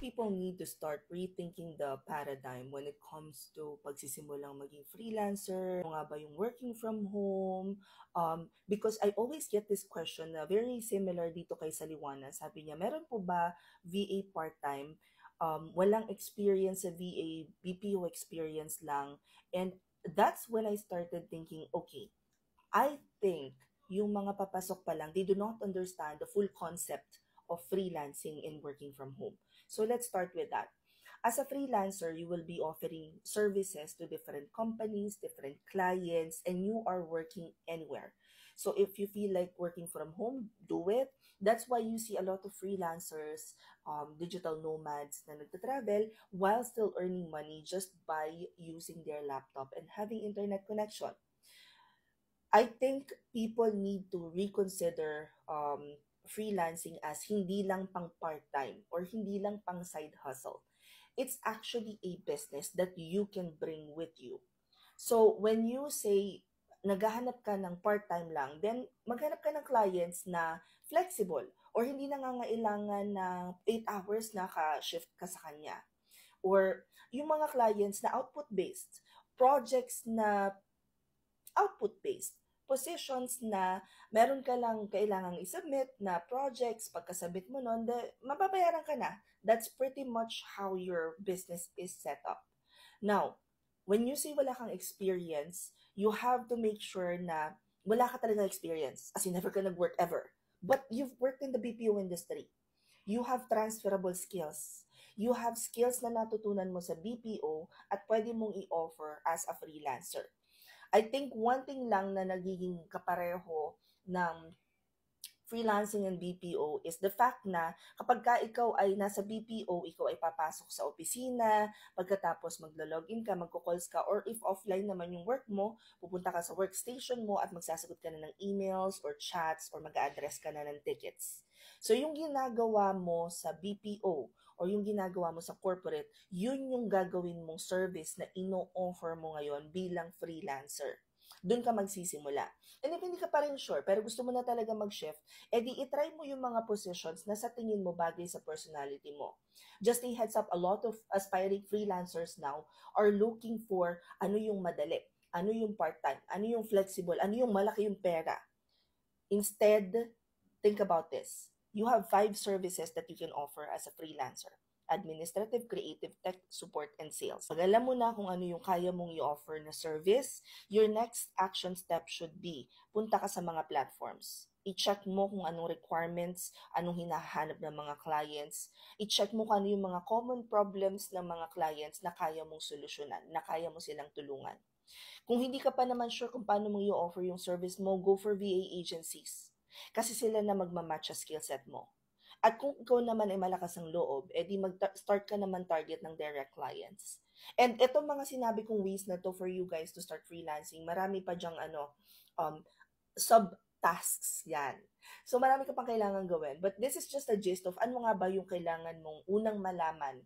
people need to start rethinking the paradigm when it comes to pagsisimulang maging freelancer? Ano nga ba yung working from home? Because I always get this question na very similar dito kay Saliwana. Sabi niya, meron po ba VA part-time? Walang experience sa VA, BPO experience lang. And that's when I started thinking, okay, I think yung mga papasok pa lang, they do not understand the full concept of freelancing and working from home. So let's start with that. As a freelancer, you will be offering services to different companies, different clients, and you are working anywhere. So if you feel like working from home, do it. That's why you see a lot of freelancers, digital nomads na nagtatravel while still earning money just by using their laptop and having internet connection. I think people need to reconsider freelancing as hindi lang pang part-time or hindi lang pang side hustle. It's actually a business that you can bring with you. So when you say naghahanap ka ng part-time lang, then maghanap ka ng clients na flexible or hindi nangangailangan ng 8 hours na ka-shift ka sa kanya. Or yung mga clients na output-based, projects na output-based, positions na meron ka lang kailangang isubmit na projects, pagkasabit mo nun, mababayaran ka na. That's pretty much how your business is set up. Now, when you say wala kang experience, you have to make sure na wala ka talaga experience, as in never ka nag-work ever. But you've worked in the BPO industry. You have transferable skills. You have skills na natutunan mo sa BPO at pwede mong i-offer as a freelancer. I think one thing lang na nagiging kapareho ng freelancing and BPO is the fact na kapag ka ikaw ay nasa BPO, ikaw ay papasok sa opisina, pagkatapos maglo-login ka, magko-calls ka, or if offline naman yung work mo, pupunta ka sa workstation mo at magsasagot ka na ng emails or chats or mag-address ka na ng tickets. So yung ginagawa mo sa BPO or yung ginagawa mo sa corporate, yun yung gagawin mong service na ino-offer mo ngayon bilang freelancer. Doon ka magsisimula. And if hindi ka pa rin sure, pero gusto mo na talaga mag-shift, edi itry mo yung mga positions na sa tingin mo bagay sa personality mo. Just a heads up, a lot of aspiring freelancers now are looking for ano yung madali, ano yung part-time, ano yung flexible, ano yung malaki yung pera. Instead, think about this. You have 5 services that you can offer as a freelancer. Administrative, creative, tech, support, and sales. Pag alam mo na kung ano yung kaya mong i-offer na service, your next action step should be, punta ka sa mga platforms. I-check mo kung anong requirements, anong hinahanap ng mga clients. I-check mo kung ano yung mga common problems ng mga clients na kaya mong solusyonan, na kaya mo silang tulungan. Kung hindi ka pa naman sure kung paano mong i-offer yung service mo, go for VA agencies. Kasi sila na magmamatch sa skill set mo. At kung ikaw naman ay malakas ang loob, edi mag-start ka naman target ng direct clients. And itong mga sinabi kong ways na to for you guys to start freelancing, marami pa dyang sub-tasks yan. So marami ka pang kailangan gawin. But this is just a gist of ano nga ba yung kailangan mong unang malaman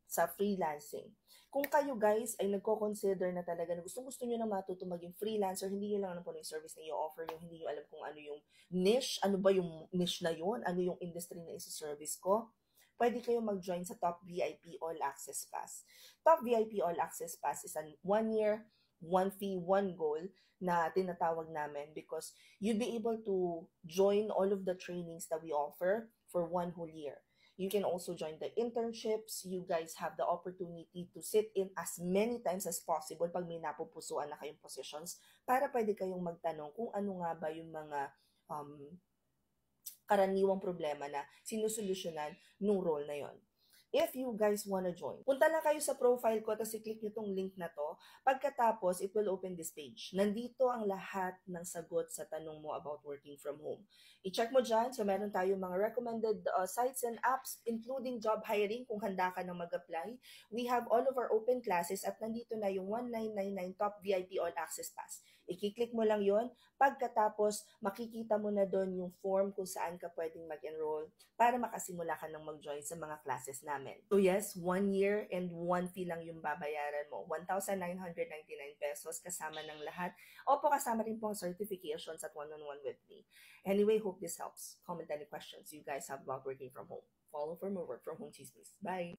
sa freelancing. Kung kayo guys ay nagko-consider na talaga na gustong-gusto nyo na matuto maging freelancer, hindi nyo lang alam kung ano yung service na i-offer nyo, hindi nyo alam kung ano yung niche, ano ba yung niche na yun, ano yung industry na isa-service ko, pwede kayo mag-join sa Top VIP All Access Pass. Top VIP All Access Pass is an 1 year, 1 fee, 1 goal na tinatawag namin because you'll be able to join all of the trainings that we offer for 1 whole year. You can also join the internships. You guys have the opportunity to sit in as many times as possible pag may napupusuan na kayong positions para pwede kayong magtanong kung ano nga ba yung mga karaniwang problema na sinusolusyonan nung role na yon. If you guys wanna join, punta lang kayo sa profile ko tapos i-click nyo tong link na to. Pagkatapos, it will open this page. Nandito ang lahat ng sagot sa tanong mo about working from home. I-check mo dyan. So, meron tayong mga recommended sites and apps, including job hiring kung handa ka nang mag-apply. We have all of our open classes at nandito na yung 1999 Top VIP All Access Pass. I-click mo lang yon. Pagkatapos, makikita mo na doon yung form kung saan ka pwedeng mag-enroll para makasimula ka nang mag-join sa mga classes namin. So yes, 1 year and 1 fee lang yung babayaran mo. 1,999 pesos kasama ng lahat. Opo, kasama rin po ang certifications at one-on-one with me. Anyway, hope this helps. Comment any questions you guys have about working from home. Follow for more work from home chismis. Bye!